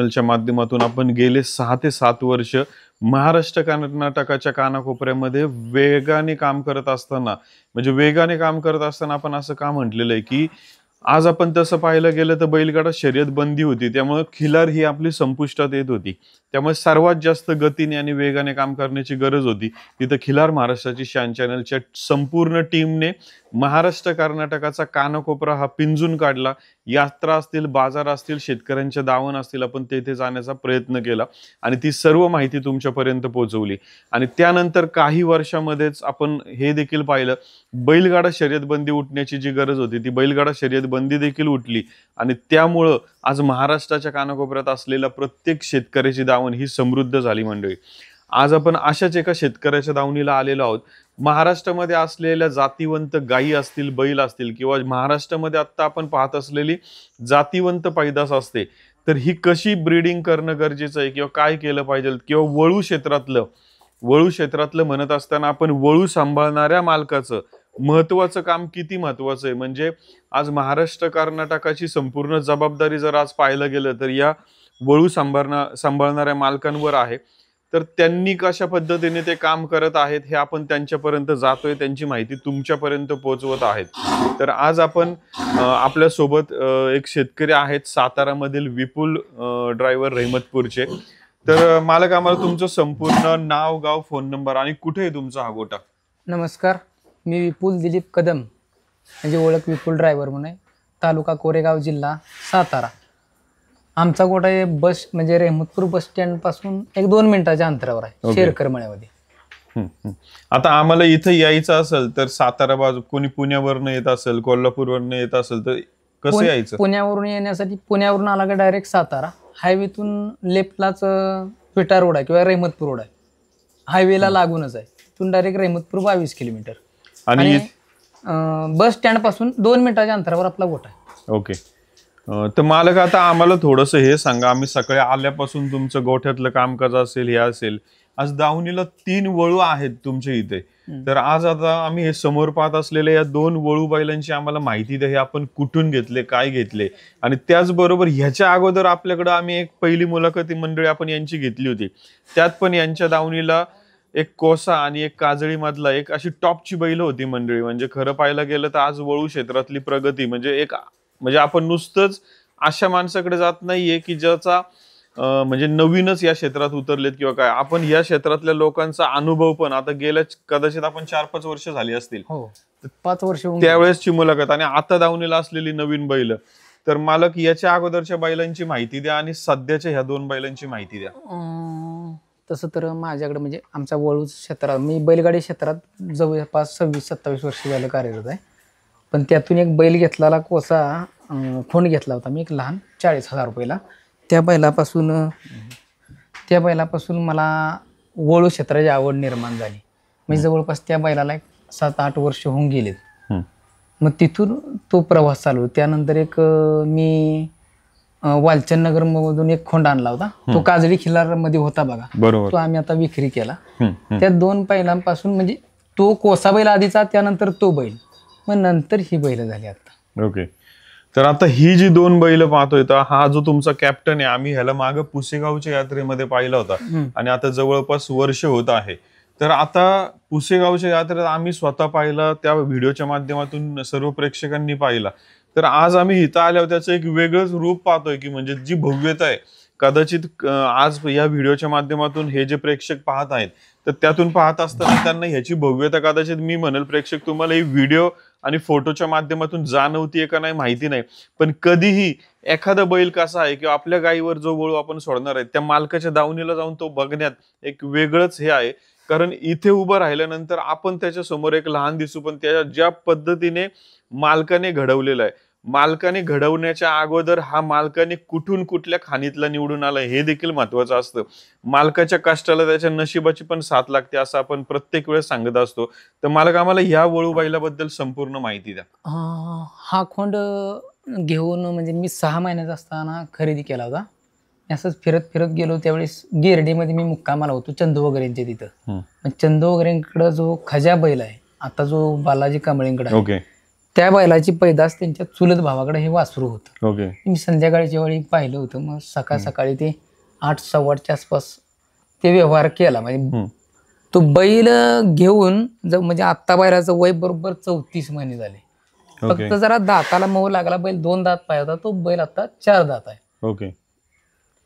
चॅनलच्या माध्यमातून आपण गेले 6 ते 7 वर्ष महाराष्ट्र कर्नाटकाच्या कानाकोपऱ्यामध्ये वेगाने काम करत असताना आपण असं का म्हटलेलं आहे की आज आपण तसं पाहायला गेलं तर बैलगाडा शर्यत बंदी होती, त्यामुळे खिलार ही आपली संपुष्टात येत होती. त्यामुळे सर्वात जास्त गतीने आणि वेगाने काम करण्याची गरज होती. तिथं खिलार महाराष्ट्राची शान चॅनलच्या संपूर्ण टीमने महाराष्ट्र कर्नाटकाचा कानाकोपरा हा पिंजून काढला. यात्रा असतील, बाजार असतील, शेतकऱ्यांच्या दावण असतील, आपण तेथे जाण्याचा प्रयत्न केला आणि ती सर्व माहिती तुमच्यापर्यंत पोहोचवली. आणि त्यानंतर काही वर्षामध्येच आपण हे देखील पाहिलं, बैलगाडा शर्यत बंदी उठण्याची जी गरज होती ती बैलगाडा शर्यत बंदी देखील उठली आणि त्यामुळं आज महाराष्ट्राच्या कानाकोपऱ्यात असलेल्या प्रत्येक शेतकऱ्याची दावण ही समृद्ध झाली. मंडळी, आज आपण अशाच एका शेतकऱ्याच्या दावणीला आलेलो आहोत. महाराष्ट्रामध्ये असलेल्या जातीवंत गायी असतील, बैल असतील किंवा महाराष्ट्रामध्ये आता आपण पाहत असलेली जातीवंत पैदास असते, तर ही कशी ब्रीडिंग करणं गरजेचं आहे किंवा काय केलं पाहिजे किंवा वळू क्षेत्रातलं म्हणत असताना आपण वळू सांभाळणाऱ्या मालकाचं महत्वाचं काम किती महत्वाचं आहे. म्हणजे आज महाराष्ट्र कर्नाटकाची संपूर्ण जबाबदारी जर आज पाहायला गेलं तर या वळू सांभाळणाऱ्या मालकांवर आहे. तर त्यांनी कशा पद्धतीने ते काम करत आहेत हे आपण त्यांच्यापर्यंत जातोय, त्यांची माहिती तुमच्यापर्यंत पोहोचवत आहेत. तर आज आपण आपल्या सोबत एक शेतकरी आहेत सातारामधील विपुल ड्रायव्हर रहमतपूरचे. तर मालक, आम्हाला तुमचं संपूर्ण नाव, गाव, फोन नंबर आणि कुठे आहे तुमचा हा गोटा? नमस्कार, मी विपुल दिलीप कदम, म्हणजे ओळख विपुल ड्रायव्हर म्हणून, तालुका कोरेगाव, जिल्हा सातारा. आमचा गोटा हे बस म्हणजे रहमतपूर बस स्टँड पासून 1-2 मिनिटाच्या अंतरावर आहे, शेरकर मळ्यामध्ये. आता आम्हाला इथं यायचं असेल तर सातारा बाजू, कोणी पुण्यावरनं येत असेल, कोल्हापूरवरनं येत असेल तर कसं यायचं? पुण्यावरून येण्यासाठी पुण्यावरून आला का डायरेक्ट सातारा हायवेतून लेफ्टलाच विटा रोड आहे किंवा रहमतपूर रोड आहे, हायवेला लागूनच आहे. तिथून डायरेक्ट रहमतपूर 22 किलोमीटर आणि बस स्टँड पासून 2 मिनिटाच्या अंतरावर आपला गोटा आहे. ओके. तर मालक, आता आम्हाला थोडंसं हे सांगा, आम्ही सकाळी आल्यापासून तुमचं गोठ्यातलं कामकाज असेल, हे असेल, आज दावणीला 3 वळू आहेत तुमच्या इथे. तर आज आता आम्ही हे समोर पाहत असलेल्या या 2 वळू बैलांची आम्हाला माहिती द्या. हे आपण कुठून घेतले, काय घेतले, आणि त्याचबरोबर ह्याच्या अगोदर आपल्याकडे आम्ही एक पहिली मुलाखती मंडळी आपण यांची घेतली होती, त्यात पण यांच्या दावणीला एक कोसा आणि एक काजळी मधला एक अशी टॉपची बैल होती मंडळी. म्हणजे खरं पाहायला गेलं तर आज वळू क्षेत्रातली प्रगती म्हणजे आपण नुसतंच अशा माणसाकडे जात नाहीये की ज्याचा म्हणजे नवीनच या क्षेत्रात उतरलेत किंवा काय. आपण या क्षेत्रातल्या लोकांचा अनुभव पण आता गेल्या कदाचित आपण 4-5 वर्ष झाली असतील, 5 वर्ष त्यावेळेसची मुलाखत आणि आता दावणीला असलेली नवीन बैल. तर मालक, याच्या अगोदरच्या बैलांची माहिती द्या आणि सध्याच्या ह्या 2 बैलांची माहिती द्या. तसं तर माझ्याकडे म्हणजे आमच्या वळू क्षेत्रात, मी बैलगाडी क्षेत्रात जवळपास 26-27 वर्ष झालं कार्यरत आहे. पण त्यातून एक बैल घेतलेला कोसा खोंड घेतला होता मी, एक लहान 40,000 रुपयाला. त्या बैलापासून मला वळू क्षेत्राची आवड निर्माण झाली. म्हणजे जवळपास त्या बैलाला 7-8 वर्ष होऊन गेलेत. मग तिथून तो प्रवास चालू. त्यानंतर एक मी वालचंद नगर मधून एक खोंड आणला होता, तो काजळी खिलार मध्ये होता बघा, तो आम्ही आता विक्री केला. त्या 2 बैलांपासून म्हणजे तो कोसा बैल आधीचा, त्यानंतर तो बैल, मग नंतर ही बैल झाली आता. ओके. तर आता ही जी 2 बैल पाहतोय, तर हा जो तुमचा कॅप्टन आहे, आम्ही ह्याला मागे पुसेगावच्या यात्रेमध्ये पाहिला होता आणि आता जवळपास वर्ष होत आहे. तर आता पुसेगावच्या यात्रेत आम्ही स्वतः पाहिला, त्या व्हिडिओच्या माध्यमातून सर्व प्रेक्षकांनी पाहिला. तर आज आम्ही इथं आल्यावर त्याचं एक वेगळंच रूप पाहतोय की म्हणजे जी भव्यता आहे, कदाचित आज या व्हिडिओच्या माध्यमातून हे जे प्रेक्षक पाहत आहेत तर त्यातून पाहत असताना त्यांना ह्याची भव्यता कदाचित मी म्हणेल प्रेक्षक तुम्हाला ही व्हिडिओ आणि फोटोच्या माध्यमातून जाणवतीये का नाही माहिती नाही, पण कधीही एखादा बैल कसा आहे किंवा आपल्या गायीवर जो वळू आपण सोडणार आहे त्या मालकाच्या दावणीला जाऊन तो बघण्यात एक वेगळंच हे आहे. कारण इथे उभं राहिल्यानंतर आपण त्याच्या समोर एक लहान दिसू, पण त्या ज्या पद्धतीने मालकाने घडवलेला आहे, मालकाने घडवण्याच्या अगोदर हा मालकाने कुठून कुठल्या खाणीतला निवडून आला हे देखील महत्वाचं असतं. मालकाच्या कष्टाला त्याच्या नशिबाची पण साथ लागते असं आपण प्रत्येक वेळेस सांगत असतो. तर मालक, आम्हाला ह्या वळू बैलाबद्दल संपूर्ण माहिती द्या. हा खोंड घेऊन म्हणजे मी 6 महिन्याचा असताना खरेदी केला होता. असंच फिरत फिरत गेलो, त्यावेळेस गिरडीमध्ये मी मुक्कामाला होतो चंदू वगैरेंच्या तिथं. चंदू वगैरेंकडं जो खजा बैल आहे, आता जो बालाजी कांबळेंकडे आहे, त्या बैलाची पैदास त्यांच्या चुलत भावाकडे हे वासरू होतं. ओके. मी संध्याकाळच्या वेळी पाहिलं होतं. मग सकाळी ते 8-8:15च्या आसपास ते व्यवहार केला. म्हणजे तो बैल घेऊन म्हणजे आत्ता बैलाचं वय बरोबर 34 महिने झाले. फक्त जरा दाताला मऊ लागला. बैल 2 दात पाय होता, तो बैल आता 4 दात आहे. ओके.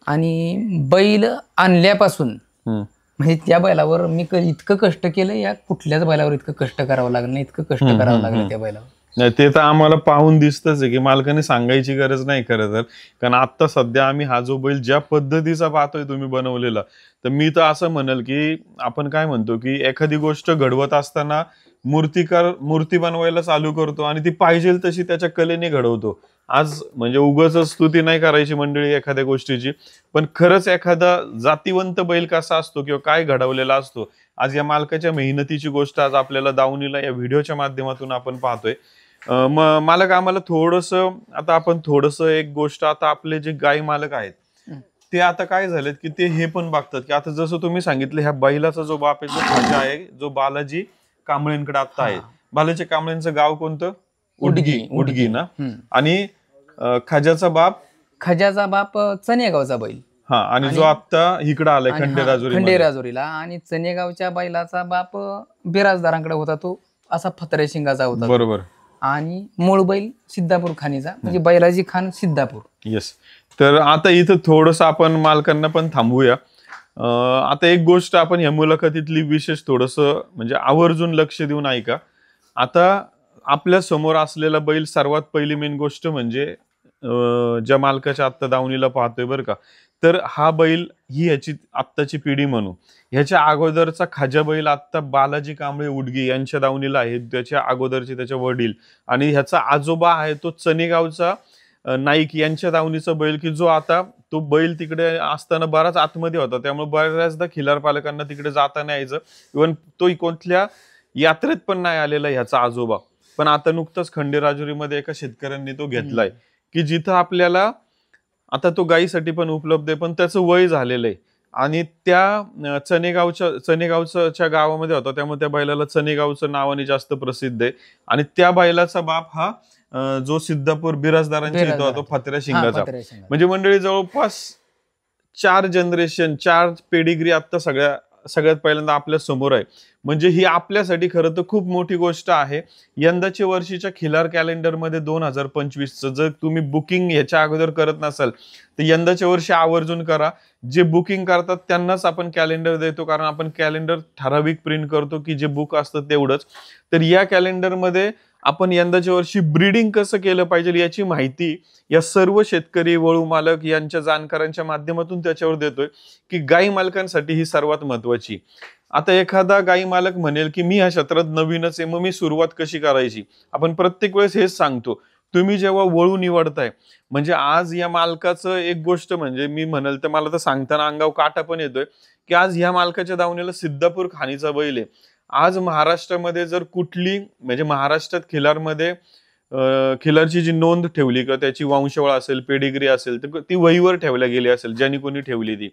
आणि बैल आणल्यापासून म्हणजे त्या बैलावर मी इतकं कष्ट केलं, या कुठल्याच बैलावर इतकं कष्ट करावं लागलं नाही, इतकं कष्ट करावं लागलं त्या बैलावर. नाही, ते तर आम्हाला पाहून दिसतच आहे की मालकाने सांगायची गरज नाही खरं तर. कारण आता सध्या आम्ही हा जो बैल ज्या पद्धतीचा पाहतोय तुम्ही बनवलेला, तर मी तर असं म्हणेल की आपण काय म्हणतो की एखादी गोष्ट घडवत असताना मूर्ती बनवायला चालू करतो आणि ती पाहिजे तशी त्याच्या कलेने घडवतो. आज म्हणजे उगाच स्तुती नाही करायची मंडळी एखाद्या गोष्टीची, पण खरंच एखादा जातीवंत बैल कसा असतो किंवा काय घडवलेला असतो, आज या मालकाच्या मेहनतीची गोष्ट आज आपल्याला दावणीला या व्हिडिओच्या माध्यमातून आपण पाहतोय. मालक, आम्हाला आपण थोडंसं एक गोष्ट, आता आपले जे गाय मालक आहेत ते आता काय झालेत की ते हे पण बघतात की आता जसं तुम्ही सांगितलं, ह्या बैलाचा जो बाप आहे, जो खाजा आहे, जो बालाजी कांबळेंकडे आता आहे. बालाजी कांबळेंचं गाव कोणतं? उडगी ना. आणि खाजाचा बाप चनेगावचा बैल. हा. आणि जो आता इकडे आलाय खंडेराजुरीला. आणि चनेगावच्या बैलाचा बाप बिराजदारांकडे होता, तो असा फतरे शिंगाचा होता. बरोबर. आणि मूळ बैल सिद्धापूर खानीचा, म्हणजे बैलाजी खान सिद्धापूर. येस. तर आता इथं थोडस आपण मालकांना पण थांबूया. आता एक गोष्ट आपण या मुलाखतीतली विशेष थोडस म्हणजे आवर्जून लक्ष देऊन ऐका. आता आपल्या समोर असलेला बैल, सर्वात पहिली मेन गोष्ट म्हणजे ज्या मालकाच्या आत्ता दावणीला पाहतोय बरं का, तर हा बैल ही ह्याची आत्ताची पिढी म्हणू. ह्याच्या अगोदरचा खाजा बैल आत्ता बालाजी कांबळे उडगी यांच्या दावणीला आहे. त्याच्या अगोदरचे त्याचे वडील आणि ह्याचा आजोबा आहे तो चनेगावचा नाईक यांच्या दावणीचा बैल, की जो आता तो बैल तिकडे असताना बराच आतमध्ये होता, त्यामुळे बऱ्याचदा खिलार पालकांना तिकडे जाता नाही यायचं. इव्हन तो कोणत्या यात्रेत पण नाही आलेला ह्याचा आजोबा. पण आता नुकताच खंडेराजुरीमध्ये एका शेतकऱ्यांनी तो घेतलाय, की जिथं आपल्याला आता तो गायीसाठी पण उपलब्ध आहे, पण त्याचं वय झालेलं आहे. आणि त्या चनेगावच्या गावामध्ये होता, त्यामुळे त्या बैलाला चनेगावचं नावाने जास्त प्रसिद्ध आहे. आणि त्या बैलाचा बाप हा जो सिद्धापूर बिराजदारांच्या इथं होतो, फतऱ्या शिंगाचा. म्हणजे मंडळी जवळपास 4 जनरेशन, 4 पेडिग्री आता सगळ्यात पहिल्यांदा आपल्या समोर आहे. म्हणजे ही आपल्यासाठी खरं तर खूप मोठी गोष्ट आहे. यंदाच्या वर्षीच्या खिलार कॅलेंडरमध्ये 2025चं जर तुम्ही बुकिंग ह्याच्या अगोदर करत नसाल तर यंदाच्या वर्षी आवर्जून करा. जे बुकिंग करतात त्यांनाच आपण कॅलेंडर देतो, कारण आपण कॅलेंडर ठराविक प्रिंट करतो की जे बुक असतं तेवढंच. तर या कॅलेंडरमध्ये आपण यंदाच्या वर्षी ब्रीडिंग कसं केलं पाहिजे याची माहिती या सर्व शेतकरी, वळू मालक यांच्या जाणकारांच्या माध्यमातून त्याच्यावर देतोय, की गाई मालकांसाठी ही सर्वात महत्वाची. आता एखादा गाई मालक म्हणेल की मी ह्या क्षेत्रात नवीनच आहे, मग मी सुरुवात कशी करायची? आपण प्रत्येक वेळेस हेच सांगतो, तुम्ही जेव्हा वळू निवडताय, म्हणजे आज या मालकाचं एक गोष्ट म्हणजे मी म्हणेल तर मला तर सांगताना अंगावर काटा पण येतोय, की आज ह्या मालकाच्या दावणीला सिद्धापूर खानीचा बैल आहे. आज महाराष्ट्रामध्ये जर कुठली म्हणजे महाराष्ट्रात खिलारची जी नोंद ठेवली किंवा त्याची वंशावळ असेल, पेडिग्री असेल, तर ती वहीवर ठेवल्या गेली असेल, ज्यांनी कोणी ठेवली ती.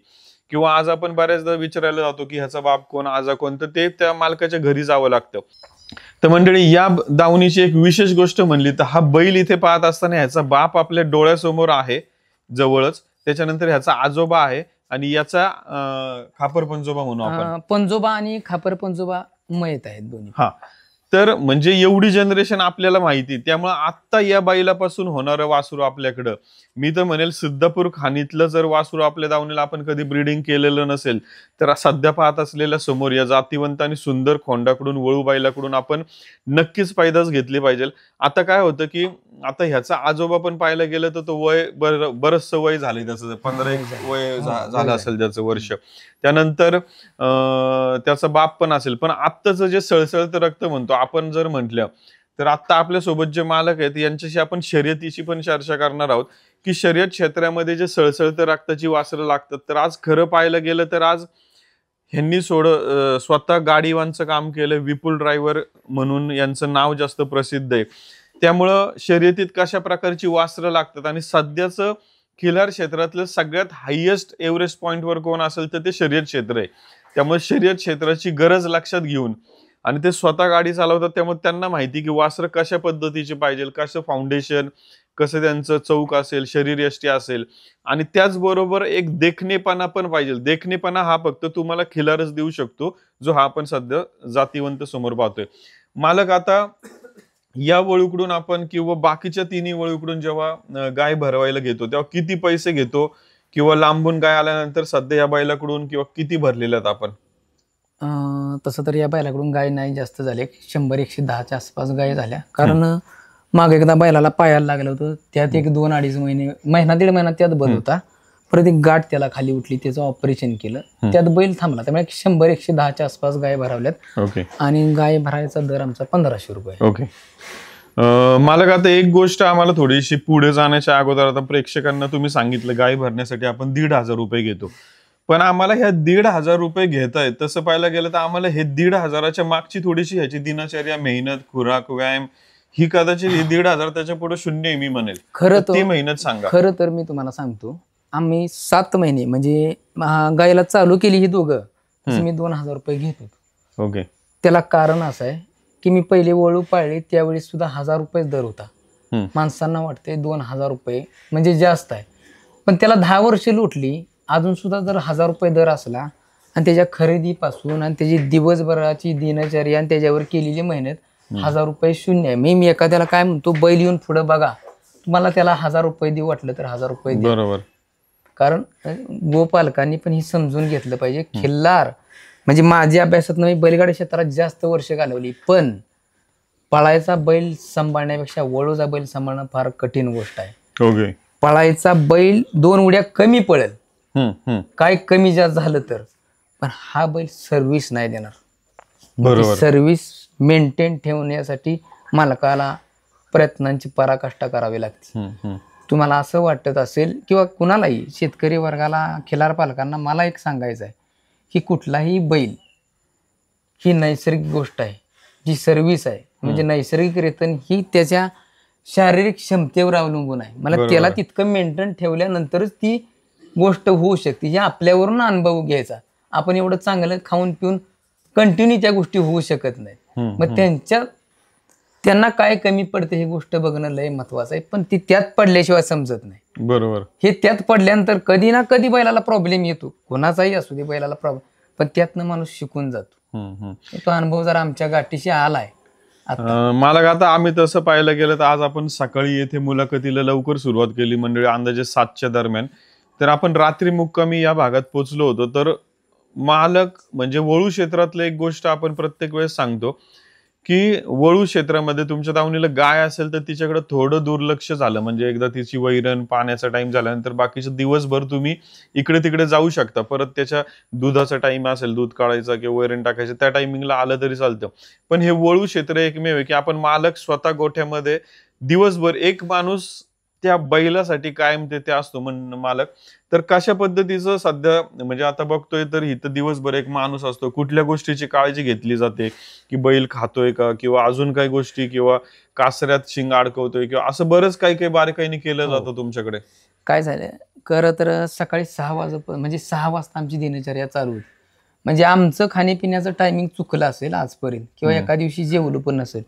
किंवा आज आपण बऱ्याचदा विचारायला जातो की ह्याचा बाप कोण, आजा कोण, तर ते त्या मालकाच्या घरी जावं लागतं. तर मंडळी, या दावणीची एक विशेष गोष्ट म्हणली तर हा बैल इथे पाहत असताना ह्याचा बाप आपल्या डोळ्यासमोर आहे जवळच, त्याच्यानंतर ह्याचा आजोबा आहे आणि याचा खापर पंजोबा म्हणू आपण. पंजोबा आणि खापर पंजोबा मयत आहेत दोन्ही. हा. तर म्हणजे एवढी जनरेशन आपल्याला माहिती, त्यामुळे आता या बैलापासून होणारं वासरू आपल्याकडं, मी तर म्हणेल सिद्धापूर खाणीतलं जर वासरू आपल्या दावणीला आपण कधी ब्रीडिंग केलेलं नसेल तर सध्या पाहत असलेल्या समोर या जातीवंत आणि सुंदर खोंडाकडून, वळू बैलाकडून आपण नक्कीच पैदास घेतली पाहिजे. आता काय होतं की आता ह्याचा आजोबा पण पाहायला गेलं तर तो वय बरंचसं वय झालंय त्याचं, 15 वय झालं असेल त्याचं वर्ष. त्यानंतर त्याचा बाप पण असेल. पण आत्ताचं जे सळसळतं रक्त म्हणतो आपण जर म्हटलं तर आता आपल्या सोबत जे मालक आहेत यांच्याशी आपण शर्यतीची पण चर्चा करणार आहोत, की शर्यत क्षेत्रामध्ये जे सळसळतं रक्ताची वासरं लागतात. तर आज खरं पाहायला गेलं तर आज ह्यांनी स्वतः गाडीवांचं काम केलं, विपुल ड्रायव्हर म्हणून यांचं नाव जास्त प्रसिद्ध आहे. त्यामुळं शर्यतीत कशा प्रकारची वासरं लागतात आणि सध्याचं खिलार क्षेत्रातलं सगळ्यात हायेस्ट एव्हरेस्ट पॉइंटवर कोण असेल तर ते शर्यत क्षेत्र आहे. त्यामुळे शर्यत क्षेत्राची गरज लक्षात घेऊन आणि ते स्वतः गाडी चालवतात, त्यामुळे त्यांना माहिती की वासरं कशा पद्धतीचे पाहिजे, कसं फाउंडेशन, कसं त्यांचं चौक असेल, शरीरयष्टी असेल, आणि त्याचबरोबर एक देखणेपणा पण पाहिजे. देखणेपणा हा फक्त तुम्हाला खिलारच देऊ शकतो, जो हा आपण सध्या जातीवंत समोर पाहतोय. मालक, आता या वळूकडून आपण किंवा बाकीच्या तिन्ही वळूकडून जेव्हा गाय भरवायला घेतो, तेव्हा किती पैसे घेतो, किंवा लांबून गाय आल्यानंतर सध्या या बैलाकडून किंवा किती भरलेल्या आहेत आपण? तसं तर या बैलाकडून गाय नाही जास्त झाले, 100-110च्या आसपास गाय झाल्या. कारण मागे एकदा बैलाला पायाला लागलं होतं, त्यात एक 2-2.5 महिने, महिना 1.5 महिना त्यात बंद होता. परत एक गाठ त्याला खाली उठली, त्याचं ऑपरेशन केलं, त्यात बैल थांबला. त्यामुळे 100-110च्या आसपास गाय भरावल्यात. ओके. आणि गाय भरायचा दर आमचा 1500 रुपये. ओके. मालक, आता एक गोष्ट आम्हाला थोडीशी पुढे जाण्याच्या अगोदर, आता प्रेक्षकांना तुम्ही सांगितलं गाय भरण्यासाठी आपण 1,500 रुपये घेतो, पण आम्हाला ह्या 1,500 रुपये घेतायत, तसं पाहायला गेलं तर आम्हाला हे 1,500च्या मागची थोडीशी ह्याची दिनचर्या, मेहनत, खुराक, व्यायाम, ही कदाचित हे 1,500 त्याच्या पुढे शून्य आहे मी म्हणेल. खरं ती मेहनत सांगा. खरं तर मी तुम्हाला सांगतो, आम्ही 7 महिने म्हणजे गायला चालू केली ही दोघं, मी 2,000 रुपये घेत होतो. ओके. त्याला कारण असं आहे की मी पहिले वळू पाळले त्यावेळी सुद्धा 1,000 रुपये दर होता. माणसांना वाटते 2,000 रुपये म्हणजे जास्त आहे, पण त्याला 10 वर्ष लुटली, अजून सुद्धा जर 1,000 रुपये दर असला आणि त्याच्या खरेदीपासून आणि त्याची दिवसभराची दिनचर्या आणि त्याच्यावर केलेली मेहनत, 1,000 रुपये शून्य आहे. मी एखाद्याला काय म्हणतो, बैल येऊन पुढे बघा, तुम्हाला त्याला 1,000 रुपये देऊ वाटलं तर 1,000 रुपये दे. बरोबर. कारण गोपालकांनी पण हे समजून घेतलं पाहिजे. खिल्लार म्हणजे माझ्या अभ्यासात मी बैलगाडी क्षेत्रात जास्त वर्ष घालवली, पण पळायचा बैल सांभाळण्यापेक्षा वळूचा बैल सांभाळणं फार कठीण गोष्ट आहे. ओके. पळायचा बैल 2 उड्या कमी पळेल, काय कमी जास्त झालं तर, पण हा बैल सर्व्हिस नाही देणार. बरोबर. सर्व्हिस मेंटेन ठेवण्यासाठी मालकाला प्रयत्नांची पराकाष्ठा करावी लागते. तुम्हाला असं वाटत असेल किंवा कुणालाही, शेतकरी वर्गाला, खिलार पालकांना मला एक सांगायचं आहे की कुठलाही बैल ही नैसर्गिक गोष्ट आहे, जी सर्व्हिस आहे. म्हणजे नैसर्गिक रितन ही त्याच्या शारीरिक क्षमतेवर अवलंबून आहे. मला त्याला तितकं मेंटेन ठेवल्यानंतरच ती गोष्ट होऊ शकते. हे आपल्यावरून अनुभव घ्यायचा. आपण एवढं चांगलं खाऊन पिऊन कंटिन्यू त्या गोष्टी होऊ शकत नाहीत. मग त्यांना काय कमी पडते हे गोष्ट बघणं लय महत्वाचं आहे, पण ती त्यात पडल्याशिवाय समजत नाही. बरोबर. हे त्यात पडल्यानंतर कधी ना कधी बैलाला प्रॉब्लेम येतो, कोणाचाही असू दे बैलाला प्रॉब्लेम, पण त्यातनं माणूस शिकून जातो. तो अनुभव जर आमच्या गाठीशी आलाय. मला आता आम्ही तसं पाहायला गेलं तर आज आपण सकाळी येथे मुलाखतीला लवकर सुरुवात केली, मंडळी अंदाजे 7च्या दरम्यान. तर आपण रात्री मुक्कामी या भागात पोहोचलो होतो. तर मालक म्हणजे वळू क्षेत्रातलं एक गोष्ट आपण प्रत्येक वेळेस सांगतो की वळू क्षेत्रामध्ये तुमच्या दावणीला गाय असेल तर तिच्याकडे थोडं दुर्लक्ष झालं, म्हणजे एकदा तिची वैरण, पाण्याचा टाइम झाल्यानंतर बाकीचं दिवसभर तुम्ही इकडे तिकडे जाऊ शकता. परत त्याच्या दुधाचा टाइम असेल, दूध काढायचा किंवा वैरण टाकायचं, त्या टायमिंगला आलं तरी चालतं. पण हे वळू क्षेत्र एकमेव आहे की आपण मालक स्वतः गोठ्यामध्ये दिवसभर एक माणूस त्या बैलासाठी कायम ते असतो मालक. तर कशा पद्धतीचं सध्या म्हणजे आता बघतोय तर इथं दिवसभर एक माणूस असतो, कुठल्या गोष्टीची काळजी घेतली जाते की बैल खातोय का, किंवा अजून काही गोष्टी, किंवा कासऱ्यात शिंग अडकवतोय, किंवा असं बरंच काही काही बारकाईने केलं जातं तुमच्याकडे? काय झालं, खरं तर सकाळी 6 वाजेपर्यंत म्हणजे 6 वाजता आमची दिनचर्या चालू होती. म्हणजे आमचं खाण्यापिण्याचं टायमिंग चुकलं असेल आजपर्यंत, किंवा एका दिवशी जेवलं पण नसेल,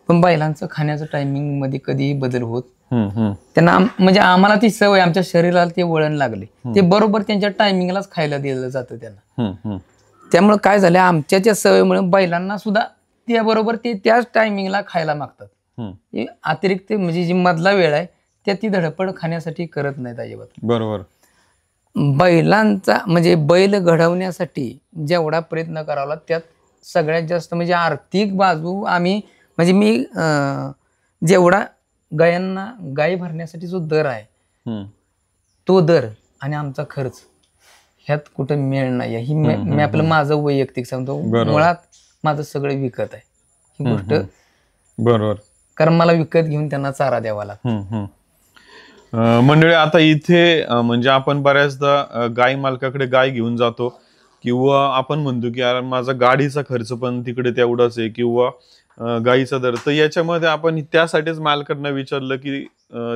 पण बैलांचं खाण्याचं टायमिंग मध्ये कधीही बदल होत. त्यांना म्हणजे आम्हाला ती सवय, आमच्या शरीराला ते वळण लागले, ते बरोबर त्यांच्या टायमिंगलाच खायला दिलं जातं त्यांना. त्यामुळे काय झालं, आमच्या त्या सवयीमुळे बैलांना सुद्धा त्याबरोबर ते त्याच टायमिंगला खायला मागतात. अतिरिक्त म्हणजे जी मधला वेळ आहे त्या ती धडपड खाण्यासाठी करत नाहीत अजिबात. बरोबर. बैलांचा म्हणजे बैल घडवण्यासाठी जेवढा प्रयत्न करावा त्यात सगळ्यात जास्त म्हणजे आर्थिक बाजू आम्ही म्हणजे मी जेवढा गाय भरण्यासाठी जो दर आहे तो दर आणि आमचा खर्च ह्यात कुठं मेळ नाही. ही मी आपलं माझं वैयक्तिक सांगतो, मुळात माझं सगळं विकत आहे ही गोष्ट. बरोबर. कारण मला विकत घेऊन त्यांना चारा द्यावा लागतो. मंडळी आता इथे म्हणजे आपण बऱ्याचदा गाय मालकाकडे गाय घेऊन जातो, किंवा आपण म्हणतो की यार माझा गाडीचा खर्च पण तिकडे तेवढाच आहे, किंवा गाईचा दर. तर याच्यामध्ये आपण त्यासाठीच मालकांना विचारलं की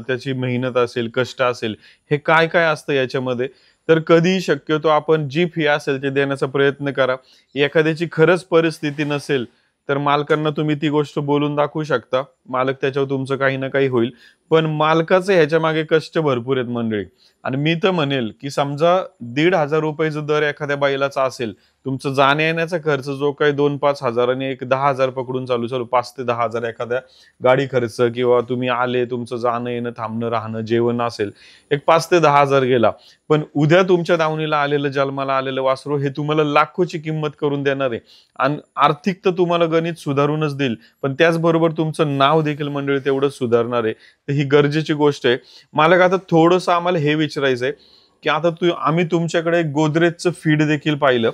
त्याची मेहनत असेल, कष्ट असेल, हे काय काय असतं याच्यामध्ये. तर कधी शक्यतो आपण जी फी असेल ते देण्याचा प्रयत्न करा. एखाद्याची खरंच परिस्थिती नसेल तर मालकांना तुम्ही ती गोष्ट बोलून दाखवू शकता, मालक त्याच्यावर तुमचं काही ना काही होईल. पण मालकाचे ह्याच्या मागे कष्ट भरपूर आहेत मंडळी. आणि मी तर म्हणेल की समजा 1,500 रुपये दर एखाद्या बैलाचा असेल, तुमचं जाण्या येण्याचा खर्च जो काही 2-5 हजार आणि एक 10,000 पकडून चालू 5 ते 10,000 एखाद्या गाडी खर्च किंवा तुम्ही आले, तुमचं जाणं येणं थांबणं राहणं जेवण असेल, एक 5 ते 10,000 गेला. पण उद्या तुमच्या दावणीला आलेलं जन्माला आलेलं वासरू हे तुम्हाला लाखोची किंमत करून देणार आहे. आणि आर्थिक तर तुम्हाला गणित सुधारूनच देईल, पण त्याचबरोबर तुमचं नाव देखील मंडळी तेवढंच सुधारणार आहे. तर ही गरजेची गोष्ट आहे. मालक आता थोडंसं आम्हाला हे विचारायचंय की आता आम्ही तुमच्याकडे गोदरेजचं फीड देखील पाहिलं.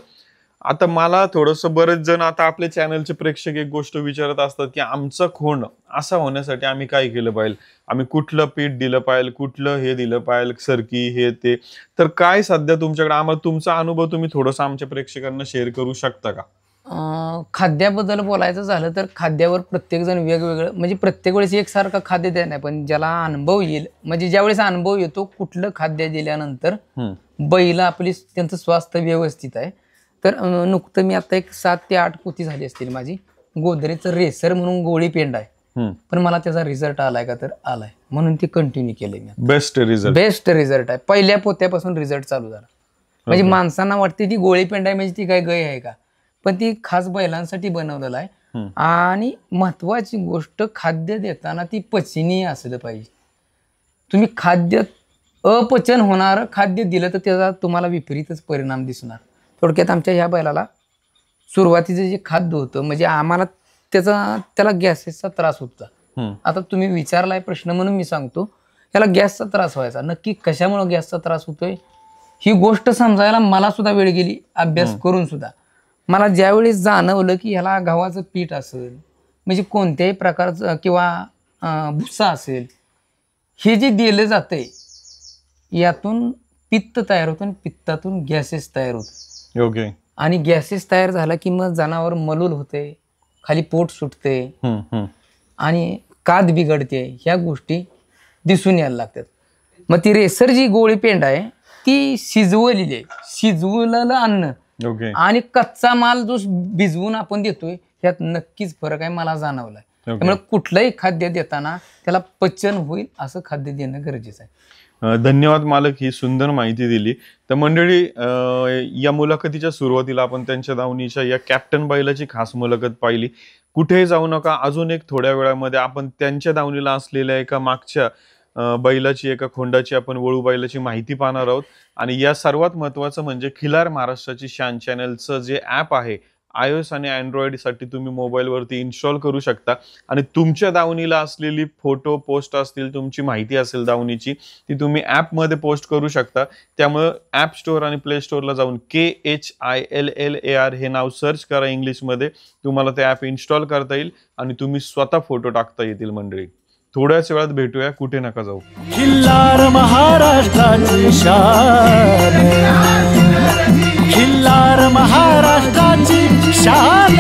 आता मला थोडंसं, बरेच जण आता आपल्या चॅनलचे प्रेक्षक एक गोष्ट विचारत असतात की आमचा खोंड असा होण्यासाठी आम्ही काय केलं पाहिजे, आम्ही कुठलं पीठ दिलं पाहिजे, कुठलं हे दिलं पाहिजे, सरकी हे ते. तर काय सध्या तुमच्याकडे, आम्हाला तुमचा अनुभव तुम्ही थोडासा आमच्या प्रेक्षकांना शेअर करू शकता का? खाद्याबद्दल बोलायचं झालं तर खाद्यावर प्रत्येक जण वेगवेगळं, म्हणजे प्रत्येक वेळेस एकसारखं खाद्य द्या नाही, पण ज्याला अनुभव येईल, म्हणजे ज्यावेळेस अनुभव येतो कुठलं खाद्य दिल्यानंतर बैल आपली त्यांचं स्वास्थ्य व्यवस्थित आहे. तर नुकतं मी आता एक 7 ते 8 पोती झाली असतील माझी. गोदरेजचं रेसर म्हणून गोळी पेंड आहे, पण मला त्याचा रिझल्ट आलाय का, तर आलाय, म्हणून ती कंटिन्यू केली मी. बेस्ट रिझल्ट आहे. पहिल्या पोत्यापासून रिझल्ट चालू झाला. म्हणजे माणसांना वाटते ती गोळी पेंड आहे म्हणजे ती काय गाय आहे का, पण ती खास बैलांसाठी बनवलेलं आहे. आणि महत्वाची गोष्ट, खाद्य देताना ती पचनीय असलं पाहिजे. तुम्ही खाद्य अपचन होणारं खाद्य दिलं तर त्याचा तुम्हाला विपरीतच परिणाम दिसणार. थोडक्यात आमच्या ह्या बैलाला सुरुवातीचं जे खाद्य होतं, म्हणजे आम्हाला त्याला गॅसेसचा त्रास होता. आता तुम्ही विचारलाय प्रश्न म्हणून मी सांगतो, याला गॅसचा त्रास व्हायचा. नक्की कशामुळे गॅसचा त्रास होतोय ही गोष्ट समजायला मला सुद्धा वेळ गेली, अभ्यास करून सुद्धा. मला ज्यावेळेस जाणवलं की ह्याला गव्हाचं पीठ असेल, म्हणजे कोणत्याही प्रकारचं, किंवा भुसा असेल, हे जे दिलं जातंय यातून पित्त तयार होतं आणि पित्तातून गॅसेस तयार होतं. आणि गॅसेस तयार झाला की मग जनावर मलूल होते, खाली पोट सुटते आणि कात बिघडते. ह्या गोष्टी दिसून यायला लागतात. मग ती रेसर जी गोळी पेंड आहे ती शिजवलेली आहे, शिजवलेलं अन्न आणि कच्चा माल जो भिजवून आपण देतोय ह्यात नक्कीच फरक आहे, मला जाणवलाय. त्यामुळे कुठलंही खाद्य देताना त्याला पचन होईल असं खाद्य देणं गरजेचं आहे. धन्यवाद मालक, ही सुंदर माहिती दिली. तर मंडळी, या मुलाखतीच्या सुरुवातीला आपण त्यांच्या दावणीच्या या कॅप्टन बैलाची खास मुलाखत पाहिली. कुठेही जाऊ नका, अजून एक थोड्या वेळामध्ये आपण त्यांच्या दावणीला असलेल्या एका मागच्या बैलाची, एका खोंडाची, आपण वळू बैलाची माहिती पाहणार आहोत. आणि या सर्वात महत्वाचं म्हणजे खिलार महाराष्ट्राची शान चॅनलचं जे ॲप आहे, iOS आणि Android साठी तुम्ही मोबाईलवरती इन्स्टॉल करू शकता. आणि तुमच्या दावणीला असलेली फोटो पोस्ट असतील, तुमची माहिती असेल दावणीची, ती तुम्ही ॲपमध्ये पोस्ट करू शकता. त्यामुळे ॲप स्टोअर आणि प्ले स्टोअरला जाऊन KHILLAR हे नाव सर्च करा इंग्लिशमध्ये, तुम्हाला ते ॲप इन्स्टॉल करता येईल आणि तुम्ही स्वतः फोटो टाकता येतील. मंडळी, थोड्याच वेळात भेटूया, कुठे नका जाऊ. खिल्लार महाराष्ट्राची शान, खिल्लार महाराष्ट्राची शान.